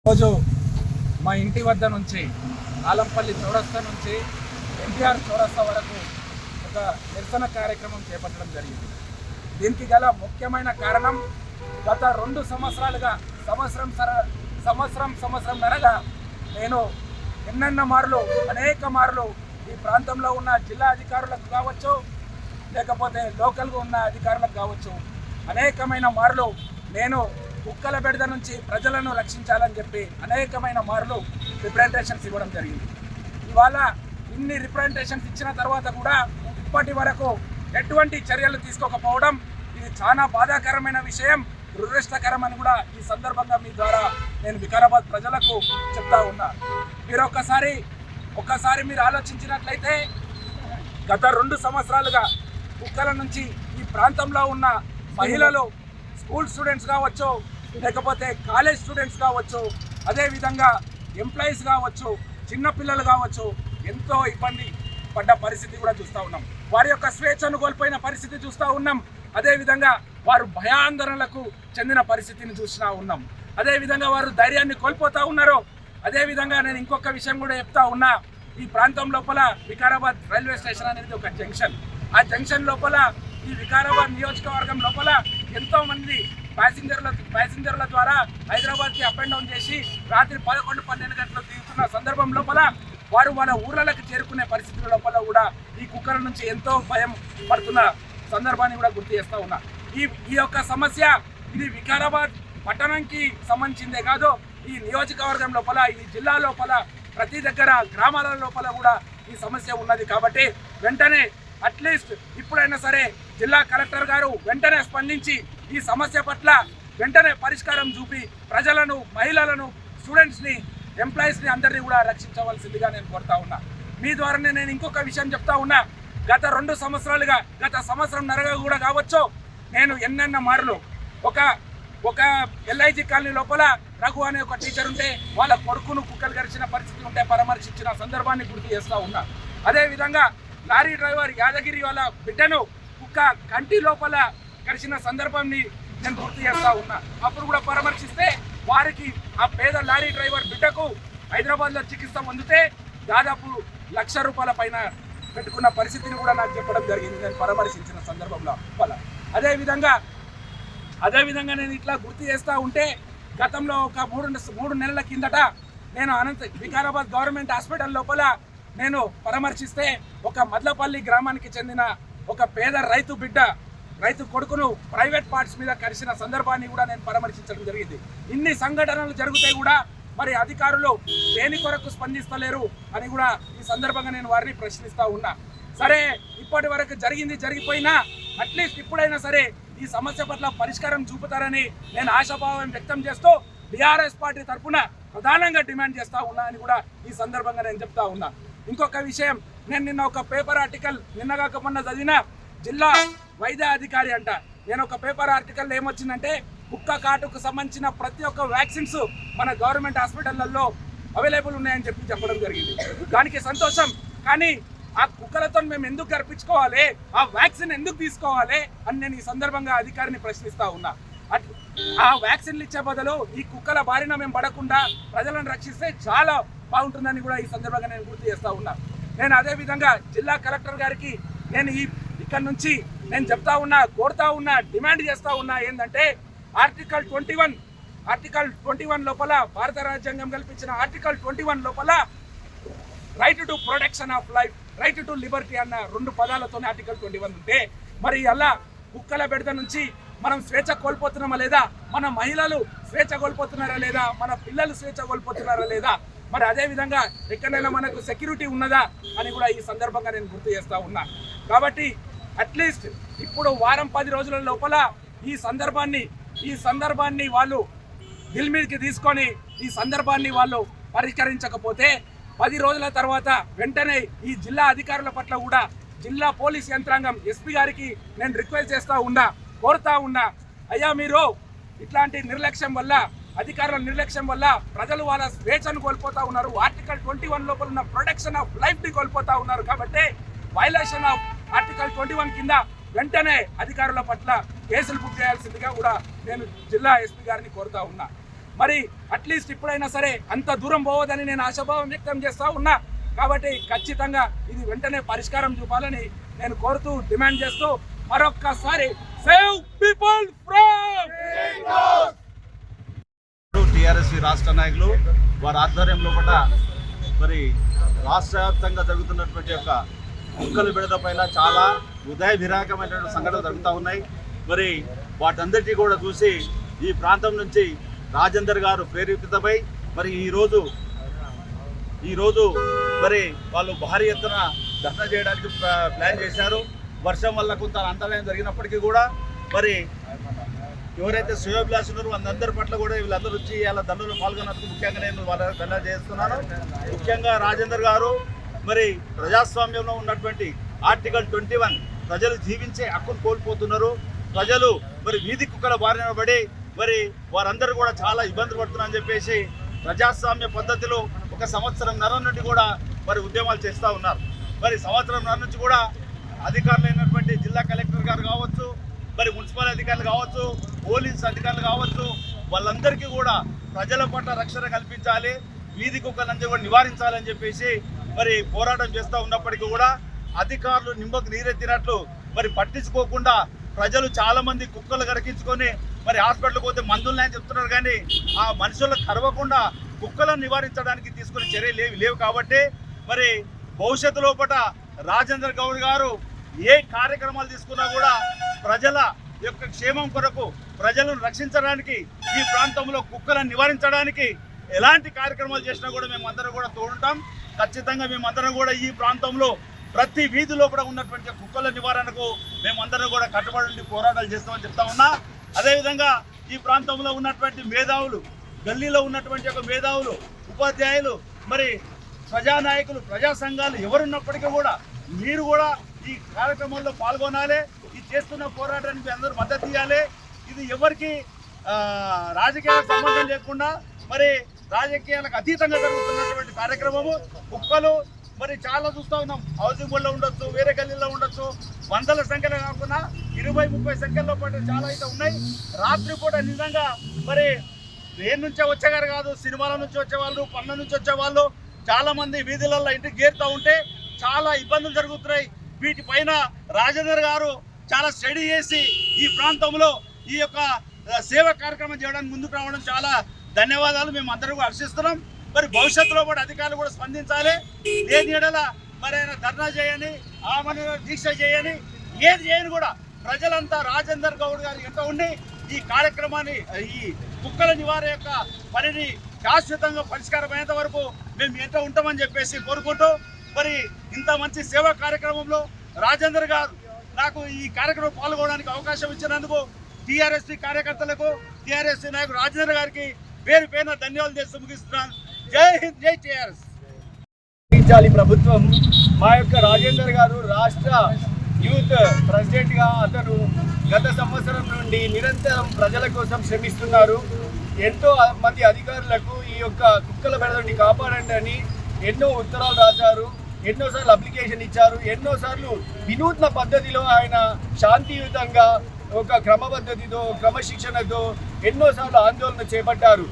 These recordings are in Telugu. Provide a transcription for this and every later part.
రోజు మా ఇంటి వద్ద నుంచి ఆలంపల్లి చౌరస్తా నుంచి ఎన్టీఆర్ చౌరస్తా వరకు ఒక నిరసన కార్యక్రమం చేపట్టడం జరిగింది. దీనికి గల ముఖ్యమైన కారణం గత 2 సంవత్సరాలుగా సంవత్సరంన్నరగా నేను అనేక మార్లు ఈ ప్రాంతంలో ఉన్న జిల్లా అధికారులకు కావచ్చు, లేకపోతే లోకల్గా ఉన్న అధికారులకు కావచ్చు, అనేకమైన మార్లు నేను కుక్కల బెడద నుంచి ప్రజలను రక్షించాలని చెప్పి అనేకమైన మార్లు రిప్రజెంటేషన్స్ ఇవ్వడం జరిగింది. ఇవాళ ఇన్ని రిప్రజెంటేషన్స్ ఇచ్చిన తర్వాత కూడా ఇప్పటి వరకు ఎటువంటి చర్యలు తీసుకోకపోవడం ఇది చాలా బాధాకరమైన విషయం, దురదృష్టకరం అని కూడా ఈ సందర్భంగా మీ ద్వారా నేను వికారాబాద్ ప్రజలకు చెప్తా ఉన్నా. మీరు ఒక్కసారి మీరు ఆలోచించినట్లయితే గత 2 సంవత్సరాలుగా కుక్కల నుంచి ఈ ప్రాంతంలో ఉన్న మహిళలు, స్కూల్ స్టూడెంట్స్ కావచ్చు, లేకపోతే కాలేజ్ స్టూడెంట్స్ కావచ్చు, అదేవిధంగా ఎంప్లాయీస్ కావచ్చు, చిన్నపిల్లలు కావచ్చు, ఎంతో ఇబ్బంది పడ్డ పరిస్థితి కూడా చూస్తూ ఉన్నాం. వారి యొక్క స్వేచ్ఛను కోల్పోయిన పరిస్థితి చూస్తూ ఉన్నాం. అదేవిధంగా వారు భయాందోళనలకు చెందిన పరిస్థితిని చూస్తూ ఉన్నాం. అదేవిధంగా వారు ధైర్యాన్ని కోల్పోతూ ఉన్నారు. అదేవిధంగా నేను ఇంకొక విషయం కూడా చెప్తా ఉన్నా. ఈ ప్రాంతం లోపల వికారాబాద్ రైల్వే స్టేషన్ అనేది ఒక జంక్షన్. ఆ జంక్షన్ లోపల ఈ వికారాబాద్ నియోజకవర్గం లోపల ఎంతో మంది ప్యాసింజర్ల ద్వారా హైదరాబాద్కి అప్ అండ్ డౌన్ చేసి రాత్రి 11-12 గంటలకు దిగుతున్న సందర్భం లోపల వారు వాళ్ళ ఊర్లకు చేరుకునే పరిస్థితుల లోపల కూడా ఈ కుక్కల నుంచి ఎంతో భయం పడుతున్న సందర్భాన్ని కూడా గుర్తు చేస్తూ ఉన్నా. ఈ యొక్క సమస్య ఇది వికారాబాద్ పట్టణంకి సంబంధించిందే కాదు, ఈ నియోజకవర్గం లోపల, ఈ జిల్లా లోపల, ప్రతి దగ్గర గ్రామాల లోపల కూడా ఈ సమస్య ఉన్నది. కాబట్టి వెంటనే అట్లీస్ట్ ఇప్పుడైనా సరే జిల్లా కలెక్టర్ గారు వెంటనే స్పందించి ఈ సమస్య పట్ల వెంటనే పరిష్కారం చూపి ప్రజలను, మహిళలను, స్టూడెంట్స్ని, ఎంప్లాయీస్ని అందరినీ కూడా రక్షించవలసిందిగా నేను కోరుతా ఉన్నా. మీ ద్వారానే నేను ఇంకొక విషయం చెప్తా ఉన్నా. గత 2 సంవత్సరాలుగా, గత సంవత్సరంన్నరగా కూడా కావచ్చు, నేను ఎన్నెన్న మార్లు ఒక ఎల్ఐజీ కాలనీ లోపల రఘు అనే ఒక టీచర్ ఉంటే వాళ్ళ కొడుకును కుక్కలు గరిచిన పరిస్థితి ఉంటే పరామర్శించిన సందర్భాన్ని గుర్తు చేస్తూ ఉన్నా. అదేవిధంగా లారీ డ్రైవర్ యాదగిరి వాళ్ళ బిడ్డను కుక్క కంటి లోపల గరిచిన సందర్భాన్ని నేను గుర్తు చేస్తూ ఉన్నా. అప్పుడు కూడా పరామర్శిస్తే వారికి ఆ పేద లారీ డ్రైవర్ బిడ్డకు హైదరాబాద్లో చికిత్స పొందితే దాదాపు ₹1,00,000 పైన పెట్టుకున్న పరిస్థితిని కూడా నాకు చెప్పడం జరిగింది నేను పరామర్శించిన సందర్భంలో. అదేవిధంగా నేను ఇట్లా గుర్తు చేస్తూ ఉంటే గతంలో ఒక 3 నెలల కిందట నేను వికారాబాద్ గవర్నమెంట్ హాస్పిటల్ లోపల నేను పరామర్శిస్తే ఒక మద్లపల్లి గ్రామానికి చెందిన ఒక పేద రైతు కొడుకును ప్రైవేట్ పార్ట్స్ మీద కరిసిన సందర్భాన్ని కూడా నేను పరామర్శించడం జరిగింది. ఇన్ని సంఘటనలు జరిగితే కూడా మరి అధికారులు దేని కొరకు స్పందిస్తలేరు అని కూడా ఈ సందర్భంగా నేను వారిని ప్రశ్నిస్తూ ఉన్నా. సరే, ఇప్పటి వరకు జరిగిపోయినా అట్లీస్ట్ ఇప్పుడైనా సరే ఈ సమస్య పట్ల పరిష్కారం చూపుతారని నేను ఆశాభావం వ్యక్తం చేస్తూ బీఆర్ఎస్ పార్టీ తరఫున ప్రధానంగా డిమాండ్ చేస్తూ ఉన్నా అని కూడా ఈ సందర్భంగా నేను చెప్తా ఉన్నా. ఇంకొక విషయం, నేను నిన్న ఒక పేపర్ ఆర్టికల్ నిన్నగాక మొన్న చదివిన జిల్లా వైద్య అధికారి అంట. నేను ఒక పేపర్ ఆర్టికల్ ఏమొచ్చిందంటే కుక్క కాటుకు సంబంధించిన ప్రతి ఒక్క వ్యాక్సిన్స్ మన గవర్నమెంట్ హాస్పిటళ్లలో అవైలబుల్ ఉన్నాయని చెప్పడం జరిగింది. దానికి సంతోషం. కానీ ఆ కుక్కలతో మేము ఎందుకు గర్పించుకోవాలి, ఆ వ్యాక్సిన్ ఎందుకు తీసుకోవాలి అని నేను ఈ సందర్భంగా అధికారిని ప్రశ్నిస్తూ ఉన్నా. ఆ వ్యాక్సిన్లు ఇచ్చే బదులు ఈ కుక్కల బారిన మేము పడకుండా ప్రజలను రక్షిస్తే చాలా బాగుంటుందని కూడా ఈ సందర్భంగా నేను గుర్తు చేస్తూ ఉన్నా. నేను అదేవిధంగా జిల్లా కలెక్టర్ గారికి నేను ఇక్కడ నుంచి నేను చెప్తా ఉన్నా, కోరుతా ఉన్నా, డిమాండ్ చేస్తూ ఉన్నా ఏంటంటే ఆర్టికల్ 21 లోపల, భారత రాజ్యాంగం కల్పించిన ఆర్టికల్ 21 లోపల right to protection of life, right to Liberty అన్న 2 పదాలతోనే ఆర్టికల్ 21 ఉంటే మరి అలా కుక్కల బెడద నుంచి మనం స్వేచ్ఛ కోల్పోతున్నామా లేదా, మన మహిళలు స్వేచ్ఛ కోల్పోతున్నారా లేదా, మన పిల్లలు స్వేచ్ఛ కోల్పోతున్నారా లేదా, మరి అదేవిధంగా ఎక్కడైనా మనకు సెక్యూరిటీ ఉన్నదా అని కూడా ఈ సందర్భంగా నేను గుర్తు చేస్తూ ఉన్నా. కాబట్టి అట్లీస్ట్ ఇప్పుడు వారం 10 రోజుల లోపల ఈ సందర్భాన్ని వాళ్ళు దిల్ మీదకి తీసుకొని ఈ సందర్భాన్ని వాళ్ళు పరిష్కరించకపోతే 10 రోజుల తర్వాత వెంటనే ఈ జిల్లా అధికారుల పట్ల కూడా జిల్లా పోలీస్ యంత్రాంగం ఎస్పీ గారికి నేను రిక్వెస్ట్ చేస్తూ ఉన్నా, కోరుతా ఉన్నా, అయ్యా మీరు ఇట్లాంటి నిర్లక్ష్యం వల్ల అధికారుల నిర్లక్ష్యం వల్ల ప్రజలు వాళ్ళ స్వేచ్ఛను కోల్పోతా ఉన్నారు. ఆర్టికల్ 21 లోపల ఉన్న ప్రొటెక్షన్ ఆఫ్ లైఫ్ ని కోల్పోతా ఉన్నారు. కాబట్టి వైలేషన్ ఆఫ్ ఆర్టికల్ 21 కింద వెంటనే అధికారుల పట్ల కేసులు బుక్ చేయాల్సిందిగా కూడా నేను జిల్లా ఎస్పీ గారిని కోరుతా ఉన్నా. మరి అట్లీస్ట్ ఇప్పుడైనా సరే అంత దూరం పోవద్దని నేను ఆశాభావం వ్యక్తం చేస్తా ఉన్నా. కాబట్టి ఖచ్చితంగా ఇది వెంటనే పరిష్కారం చూపాలని నేను కోరుతూ డిమాండ్ చేస్తూ మరొక్కసారి సేవ్ పీపుల్ ఫ్రమ్ టీఆర్ఎస్ రాష్ట్ర నాయకులు వారి ఆధ్వర్యంలో కూడా మరి రాష్ట్ర వ్యాప్తంగా జరుగుతున్నటువంటి యొక్క కుక్కల బిడత పైన చాలా హృదయ విరాకమైనటువంటి సంఘటనలు జరుగుతూ ఉన్నాయి. మరి వాటందరికీ కూడా చూసి ఈ ప్రాంతం నుంచి రాజేందర్ గారు ప్రేరేపితమై మరి ఈరోజు మరి వాళ్ళు భారీ ఎత్తున ధర్నా చేయడానికి ప్లాన్ చేశారు. వర్షం వల్ల కొంత అంతరాయం జరిగినప్పటికీ కూడా మరి ఎవరైతే శ్రేయోభిలాషులు ఉన్నారో వాళ్ళందరి పట్ల కూడా వీళ్ళందరూ వచ్చి ఇలా దండలో పాల్గొన్నందుకు ముఖ్యంగా నేను వాళ్ళ ధన్యవాదాలు చేస్తున్నాను. ముఖ్యంగా రాజేందర్ గారు మరి ప్రజాస్వామ్యంలో ఉన్నటువంటి ఆర్టికల్ 21 ప్రజలు జీవించే హక్కును కోల్పోతున్నారు. ప్రజలు మరి వీధి కుక్కల బారిన పడి మరి వారందరూ కూడా చాలా ఇబ్బందులు పడుతున్నారని చెప్పేసి ప్రజాస్వామ్య పద్ధతిలో 1 సంవత్సరంన్నర నుండి కూడా మరి ఉద్యమాలు చేస్తూ ఉన్నారు. మరి సంవత్సరంన్నర నుంచి కూడా అధికారులు అయినటువంటి జిల్లా కలెక్టర్ గారు కావచ్చు, మరి మున్సిపల్ అధికారులు కావచ్చు, పోలీస్ అధికారులు కావచ్చు, వాళ్ళందరికీ కూడా ప్రజల పట్ల రక్షణ కల్పించాలి, వీధి కుక్కలంతా కూడా నివారించాలని చెప్పేసి మరి పోరాటం చేస్తూ ఉన్నప్పటికీ కూడా అధికారులు నిమ్మకు నీరెత్తినట్లు మరి పట్టించుకోకుండా ప్రజలు చాలా మంది కుక్కలు గరికించుకొని మరి హాస్పిటల్కి పోతే మందులు అని చెప్తున్నారు. కానీ ఆ మనుషులకు కరవకుండా కుక్కలను నివారించడానికి తీసుకునే చర్యలు లేవు. కాబట్టి మరి భవిష్యత్తు లోపల రాజేందర్ గౌడ్ గారు ఏ కార్యక్రమాలు తీసుకున్నా కూడా ప్రజల యొక్క క్షేమం కొరకు, ప్రజలను రక్షించడానికి, ఈ ప్రాంతంలో కుక్కలను నివారించడానికి ఎలాంటి కార్యక్రమాలు చేసినా కూడా మేమందరం కూడా తోడుంటాం. ఖచ్చితంగా మేమందరం కూడా ఈ ప్రాంతంలో ప్రతి వీధి లోపల ఉన్నటువంటి కుక్కల నివారణకు మేమందరం కూడా కట్టుబడి ఉండి పోరాటాలు చేస్తామని చెప్తా ఉన్నా. అదేవిధంగా ఈ ప్రాంతంలో ఉన్నటువంటి మేధావులు, గల్లీలో ఉన్నటువంటి ఒక మేధావులు, ఉపాధ్యాయులు, మరి ప్రజానాయకులు, ప్రజా సంఘాలు ఎవరున్నప్పటికీ కూడా మీరు కూడా ఈ కార్యక్రమంలో పాల్గొనాలి. ఈ చేస్తున్న పోరాటానికి అందరూ మద్దతు ఇవ్వాలి. ఇది ఎవరికి రాజకీయాలకు సంబంధం లేకుండా మరి రాజకీయాలకు అతీతంగా జరుగుతున్నటువంటి కార్యక్రమము. కుక్కలు మరి చాలా చూస్తూ ఉన్నాం. హౌసింగ్ బోర్డులో ఉండొచ్చు, వేరే గల్లీలో ఉండొచ్చు, వందల సంఖ్యలో కాకుండా 20-30 సంఖ్యలో పాటు చాలా అయితే ఉన్నాయి. రాత్రిపూట నిజంగా మరి దేని నుంచే వచ్చేగారు కాదు, సినిమాల నుంచి వచ్చేవాళ్ళు, పనుల నుంచి వచ్చేవాళ్ళు చాలా మంది వీధులలో ఇంటికి చేరుతూ ఉంటే చాలా ఇబ్బందులు జరుగుతున్నాయి. వీటిపైన రాజేందర్ గారు చాలా స్టడీ చేసి ఈ ప్రాంతంలో ఈ యొక్క సేవా కార్యక్రమం చేయడానికి ముందుకు రావడం చాలా ధన్యవాదాలు. మేము అందరూ హర్షిస్తున్నాం. మరి భవిష్యత్తులో కూడా అధికారులు కూడా స్పందించాలి. ఏది ఎడల మరి ఆయన ధర్నా చేయని, ఆమరణ దీక్ష చేయని, ఏది చేయని కూడా ప్రజలంతా రాజేందర్ గౌడ్ గారు ఎంత ఉండి ఈ కార్యక్రమాన్ని, ఈ కుక్కల నివారణ యొక్క పనిని శాశ్వతంగా పరిష్కారమైనంత వరకు మేము ఎంత ఉంటామని చెప్పేసి కోరుకుంటూ మరి ఇంత మంచి సేవా కార్యక్రమంలో రాజేందర్ గారు నాకు ఈ కార్యక్రమం పాల్గొనడానికి అవకాశం ఇచ్చినందుకు టీఆర్ఎస్ కార్యకర్తలకు, టీఆర్ఎస్ నాయకుడు రాజేందర్ గారికి పేరు పేరున ధన్యవాదాలు చేస్తూ ముగిస్తున్నాను. జై హింద్, జై టీఆర్ఎస్. ప్రభుత్వం మా యొక్క రాజేందర్ గారు రాష్ట్ర యూత్ ప్రెసిడెంట్గా అతను గత సంవత్సరం నుండి నిరంతరం ప్రజల కోసం శ్రమిస్తున్నారు. ఎంతో మంది అధికారులకు ఈ యొక్క కుక్కల బెడదని కాపాడండి అని ఎన్నో ఉత్తరాలు రాశారు, ఎన్నోసార్లు అప్లికేషన్ ఇచ్చారు, ఎన్నోసార్లు వినూత్న పద్ధతిలో ఆయన శాంతియుతంగా ఒక క్రమపద్ధతితో, క్రమశిక్షణతో ఎన్నోసార్లు ఆందోళన చేపట్టారు.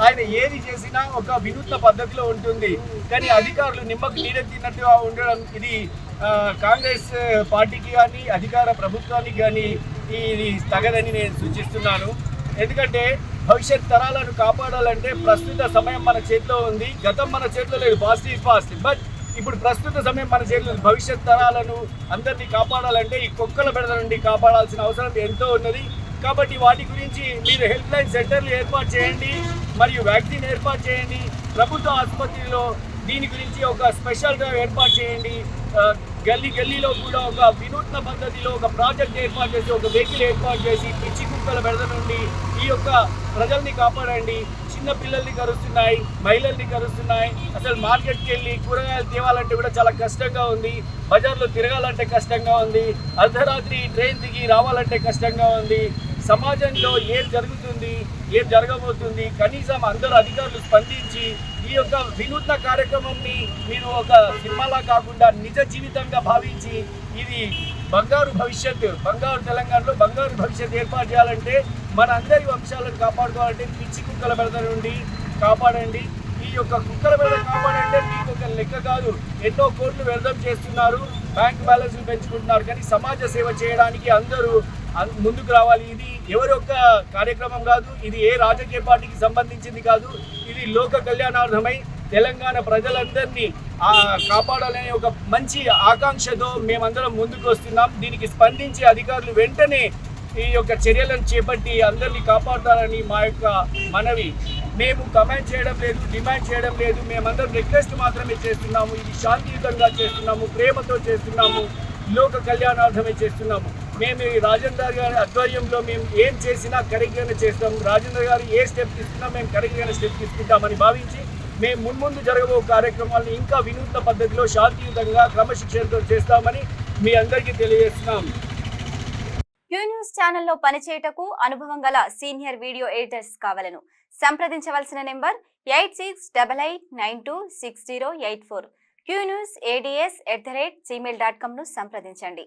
ఆయన ఏది చేసినా ఒక వినూత్న పద్ధతిలో ఉంటుంది. కానీ అధికారులు నిమ్మకు నీరెత్తినట్టుగా ఉండడం ఇది కాంగ్రెస్ పార్టీకి కానీ అధికార ప్రభుత్వానికి కానీ ఇది తగదని నేను సూచిస్తున్నాను. ఎందుకంటే భవిష్యత్ తరాలను కాపాడాలంటే ప్రస్తుత సమయం మన చేతిలో ఉంది. గతం మన చేతిలో లేదు, పాస్ట్ ఈజ్ పాస్ట్. బట్ ఇప్పుడు ప్రస్తుత సమయం మన చేతిలో ఉంది. భవిష్యత్ తరాలను అందరినీ కాపాడాలంటే ఈ కుక్కల బెడద నుండి కాపాడాల్సిన అవసరం ఎంతో ఉన్నది. కాబట్టి వాటి గురించి మీరు హెల్ప్ లైన్ సెంటర్లు ఏర్పాటు చేయండి, మరియు వ్యాక్సిన్ ఏర్పాటు చేయండి. ప్రభుత్వ ఆసుపత్రిలో దీని గురించి ఒక స్పెషల్ డ్రైవ్ ఏర్పాటు చేయండి. గల్లీలో కూడా ఒక వినూత్న పద్ధతిలో ఒక ప్రాజెక్ట్ ఏర్పాటు చేసి, ఒక వెహికల్ ఏర్పాటు చేసి పిచ్చి కుక్కల బెడద నుండి ఈ యొక్క ప్రజల్ని కాపాడండి. చిన్న పిల్లల్ని కరుస్తున్నాయి, మహిళల్ని కరుస్తున్నాయి. అసలు మార్కెట్కి వెళ్ళి కూరగాయలు తేవాలంటే కూడా చాలా కష్టంగా ఉంది. బజార్లో తిరగాలంటే కష్టంగా ఉంది. అర్ధరాత్రి ట్రైన్ దిగి రావాలంటే కష్టంగా ఉంది. సమాజంలో ఏం జరుగుతుంది, ఏం జరగబోతుంది, కనీసం అందరు అధికారులు స్పందించి ఈ యొక్క వినూత్న కార్యక్రమంని మీరు ఒక సినిమాలా కాకుండా నిజ జీవితంగా భావించి ఇది బంగారు భవిష్యత్తు, బంగారు తెలంగాణలో బంగారు భవిష్యత్తు ఏర్పాటు చేయాలంటే మన అందరి వంశాలను కాపాడుకోవాలంటే పిచ్చి కుక్కల బెడద నుండి కాపాడండి. ఈ యొక్క కుక్కల బెడద కాపాడంటే మీకు ఒక లెక్క కాదు, ఎన్నో కోట్లు వ్యర్థం చేస్తున్నారు, బ్యాంక్ బ్యాలెన్స్లు పెంచుకుంటున్నారు. కానీ సమాజ సేవ చేయడానికి అందరూ ముందుకు రావాలి. ఇది ఎవరి యొక్క కార్యక్రమం కాదు, ఇది ఏ రాజకీయ పార్టీకి సంబంధించింది కాదు, ఇది లోక కళ్యాణార్థమై తెలంగాణ ప్రజలందరినీ కాపాడాలనే ఒక మంచి ఆకాంక్షతో మేమందరం ముందుకు వస్తున్నాం. దీనికి స్పందించి అధికారులు వెంటనే ఈ యొక్క చర్యలను చేపట్టి అందరినీ కాపాడాలని మా యొక్క మనవి. మేము కమెంట్ చేయడం లేదు, డిమాండ్ చేయడం లేదు, మేమందరం రిక్వెస్ట్ మాత్రమే చేస్తున్నాము. ఇది శాంతియుతంగా చేస్తున్నాము, ప్రేమతో చేస్తున్నాము, లోక కళ్యాణార్థమే చేస్తున్నాము. మేము ఈ రాజేందర్ గారి ఆధ్వర్యంలో మేము ఏం చేసినా కరెక్ట్గానే చేస్తాము. రాజేందర్ గారు ఏ స్టెప్ తీసుకున్నా మేము కరెక్ట్గానే స్టెప్ తీసుకుంటామని భావించి మేము మున్ముందు జరగబో కార్యక్రమాలను ఇంకా వినూత్న పద్ధతిలో శాంతియుతంగా క్రమశిక్షణతో చేస్తామని మీ అందరికీ తెలియజేస్తున్నాం. క్యూ న్యూస్ ఛానల్లో పనిచేయటకు అనుభవం గల సీనియర్ వీడియో ఎడిటర్స్ కావాలను సంప్రదించవలసిన నెంబర్ 8688926084. qnews@gmail.com ను సంప్రదించండి.